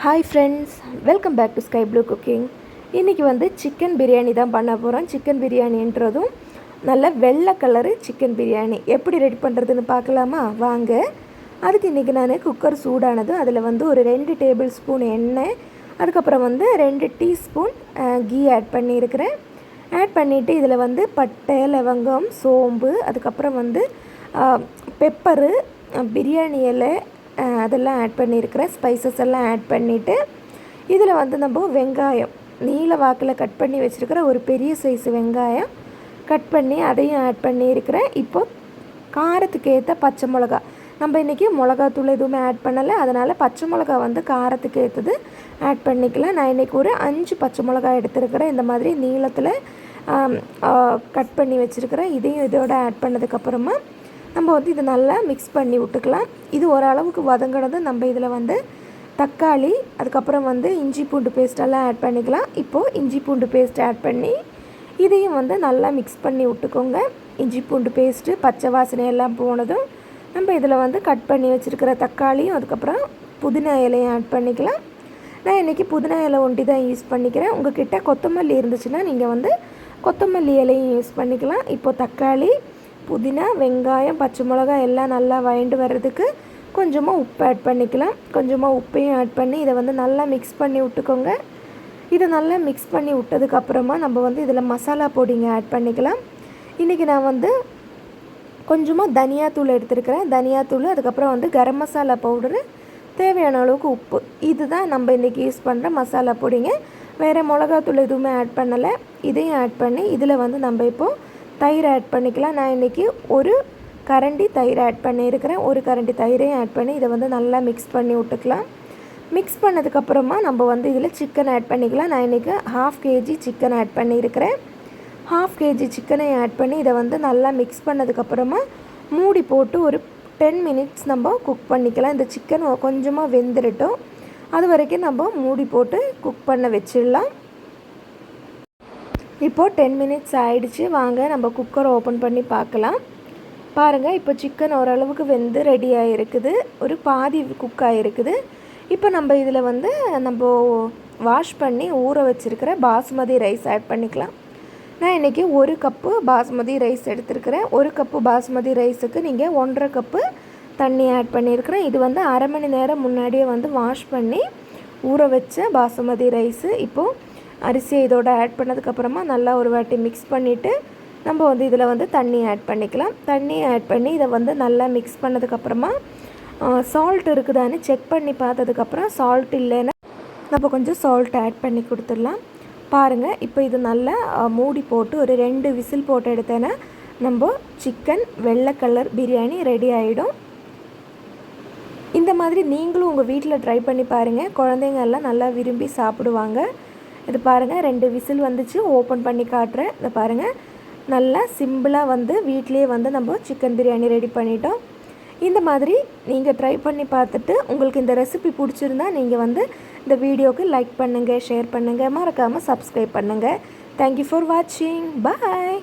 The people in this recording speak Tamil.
Hi friends, welcome back to Sky Blue Cooking. இன்றைக்கி வந்து சிக்கன் பிரியாணி தான் பண்ண போகிறோம். சிக்கன் பிரியாணின்றதும் நல்ல வெள்ளை கலரு சிக்கன் பிரியாணி எப்படி ரெடி பண்ணுறதுன்னு பார்க்கலாமா? வாங்க. அதுக்கு இன்றைக்கி நான் குக்கர் சூடானது, அதில் வந்து ஒரு 2 டேபிள் ஸ்பூன் எண்ணெய், அதுக்கப்புறம் வந்து 2 டீஸ்பூன் கீ ஆட் பண்ணியிருக்கிறேன். ஆட் பண்ணிவிட்டு இதில் வந்து பட்டை, லவங்கம், சோம்பு, அதுக்கப்புறம் வந்து பெப்பரு, பிரியாணி இலை அதெல்லாம் ஆட் பண்ணியிருக்கிறேன். ஸ்பைசஸ் எல்லாம் ஆட் பண்ணிவிட்டு இதில் வந்து நம்ம வெங்காயம் நீல வாக்கில் கட் பண்ணி வச்சுருக்கிற ஒரு பெரிய சைஸ் வெங்காயம் கட் பண்ணி அதையும் ஆட் பண்ணியிருக்கிறேன். இப்போது காரத்துக்கு ஏற்ற பச்சை மிளகா, நம்ம இன்றைக்கி மிளகாத்தூள் எதுவுமே ஆட் பண்ணலை, அதனால் பச்சை மிளகா வந்து காரத்துக்கு ஏற்றது ஆட் பண்ணிக்கலாம். நான் இன்றைக்கி ஒரு 5 பச்சை மிளகா எடுத்துருக்கிறேன். இந்த மாதிரி நீளத்தில் கட் பண்ணி வச்சுருக்கிறேன். இதையும் இதோட ஆட் பண்ணதுக்கப்புறமா நம்ம வந்து இது நல்லா மிக்ஸ் பண்ணி விட்டுக்கலாம். இது ஓரளவுக்கு வதங்கினது நம்ம இதில் வந்து தக்காளி, அதுக்கப்புறம் வந்து இஞ்சி பூண்டு பேஸ்ட்டெல்லாம் ஆட் பண்ணிக்கலாம். இப்போது இஞ்சி பூண்டு பேஸ்ட் ஆட் பண்ணி இதையும் வந்து நல்லா மிக்ஸ் பண்ணி விட்டுக்கோங்க. இஞ்சி பூண்டு பேஸ்ட்டு பச்சை வாசனை எல்லாம் போனதும் நம்ம இதில் வந்து கட் பண்ணி வச்சுருக்கிற தக்காளியும் அதுக்கப்புறம் புதினா இலையும் ஆட் பண்ணிக்கலாம். நான் இன்றைக்கி புதினா இலை ஒண்டி தான் யூஸ் பண்ணிக்கிறேன். உங்கள் கிட்டே கொத்தமல்லி இருந்துச்சுன்னா நீங்கள் வந்து கொத்தமல்லி இலையும் யூஸ் பண்ணிக்கலாம். இப்போது தக்காளி, புதினா, வெங்காயம், பச்சை மிளகாய் எல்லாம் நல்லா வயண்டு வர்றதுக்கு கொஞ்சமாக உப்பு ஆட் பண்ணிக்கலாம். கொஞ்சமாக உப்பையும் ஆட் பண்ணி இதை வந்து நல்லா மிக்ஸ் பண்ணி விட்டுக்கோங்க. இதை நல்லா மிக்ஸ் பண்ணி விட்டதுக்கப்புறமா நம்ம வந்து இதில் மசாலா பொடிங்க ஆட் பண்ணிக்கலாம். இன்றைக்கி நான் வந்து கொஞ்சமாக தனியாத்தூள் எடுத்துருக்கிறேன். தனியாத்தூள், அதுக்கப்புறம் வந்து கரம் மசாலா பவுடரு, தேவையான அளவுக்கு உப்பு. இதுதான் நம்ம இன்றைக்கி யூஸ் பண்ணுற மசாலா பொடிங்க. வேறு மிளகாத்தூள் எதுவுமே ஆட் பண்ணலை. இதையும் ஆட் பண்ணி இதில் வந்து நம்ம இப்போது தயிர் ஆட் பண்ணிக்கலாம். நான் இன்றைக்கி ஒரு கரண்டி தயிர் ஆட் பண்ணியிருக்கிறேன். ஒரு கரண்டி தயிரையும் ஆட் பண்ணி இதை வந்து நல்லா மிக்ஸ் பண்ணி விட்டுக்கலாம். மிக்ஸ் பண்ணதுக்கப்புறமா நம்ம வந்து இதில் சிக்கன் ஆட் பண்ணிக்கலாம். நான் இன்றைக்கி 1/2 kg சிக்கன் ஆட் பண்ணியிருக்கிறேன். 1/2 kg சிக்கனை ஆட் பண்ணி இதை வந்து நல்லா மிக்ஸ் பண்ணதுக்கப்புறமா மூடி போட்டு ஒரு 10 மினிட்ஸ் நம்ம குக் பண்ணிக்கலாம். இந்த சிக்கன் கொஞ்சமாக வெந்துடட்டும், அது வரைக்கும் நம்ம மூடி போட்டு குக் பண்ண வச்சிடலாம். இப்போது 10 மினிட்ஸ் ஆகிடுச்சு. வாங்க நம்ம குக்கரை ஓப்பன் பண்ணி பார்க்கலாம். பாருங்கள், இப்போ சிக்கன் ஓரளவுக்கு வெந்து ரெடி ஆகிருக்குது, ஒரு பாதி குக் ஆகிருக்குது. இப்போ நம்ம இதில் வந்து நம்ம வாஷ் பண்ணி ஊற வச்சுருக்கிற பாஸ்மதி ரைஸ் ஆட் பண்ணிக்கலாம். நான் இன்றைக்கி 1 கப்பு பாஸ்மதி ரைஸ் எடுத்துருக்கிறேன். 1 கப்பு பாஸ்மதி ரைஸுக்கு நீங்கள் 1.5 கப்பு தண்ணி ஆட் பண்ணியிருக்கிறேன். இது வந்து அரை மணி நேரம் முன்னாடியே வந்து வாஷ் பண்ணி ஊற வச்ச பாஸ்மதி ரைஸு. இப்போது அரிசியை இதோட ஆட் பண்ணதுக்கப்புறமா நல்லா ஒரு வாட்டி மிக்ஸ் பண்ணிவிட்டு நம்ம வந்து இதில் வந்து தண்ணி ஆட் பண்ணிக்கலாம். தண்ணி ஆட் பண்ணி இதை வந்து நல்லா மிக்ஸ் பண்ணதுக்கப்புறமா சால்ட் இருக்குதான்னு செக் பண்ணி பார்த்ததுக்கப்புறம் சால்ட் இல்லைன்னா நம்ம கொஞ்சம் சால்ட் ஆட் பண்ணி கொடுத்துடலாம். பாருங்கள், இப்போ இது நல்லா மூடி போட்டு ஒரு 2 விசில் போட்டு எடுத்தேன்னா நம்ம சிக்கன் வெள்ளை கலர் பிரியாணி ரெடி ஆகிடும். இந்த மாதிரி நீங்களும் உங்கள் வீட்டில் ட்ரை பண்ணி பாருங்கள். குழந்தைங்க எல்லாம் நல்லா விரும்பி சாப்பிடுவாங்க. இது பாருங்கள், 2 விசில் வந்துச்சு. ஓப்பன் பண்ணி காட்டுறேன். இதை பாருங்கள், நல்லா சிம்பிளாக வந்து வீட்லேயே வந்து நம்ம சிக்கன் பிரியாணி ரெடி பண்ணிட்டோம். இந்த மாதிரி நீங்கள் ட்ரை பண்ணி பார்த்துட்டு உங்களுக்கு இந்த ரெசிபி பிடிச்சிருந்தா நீங்கள் வந்து இந்த வீடியோவுக்கு லைக் பண்ணுங்கள், ஷேர் பண்ணுங்கள், மறக்காமல் சப்ஸ்கிரைப் பண்ணுங்கள். தேங்க்யூ ஃபார் வாட்சிங். பாய்.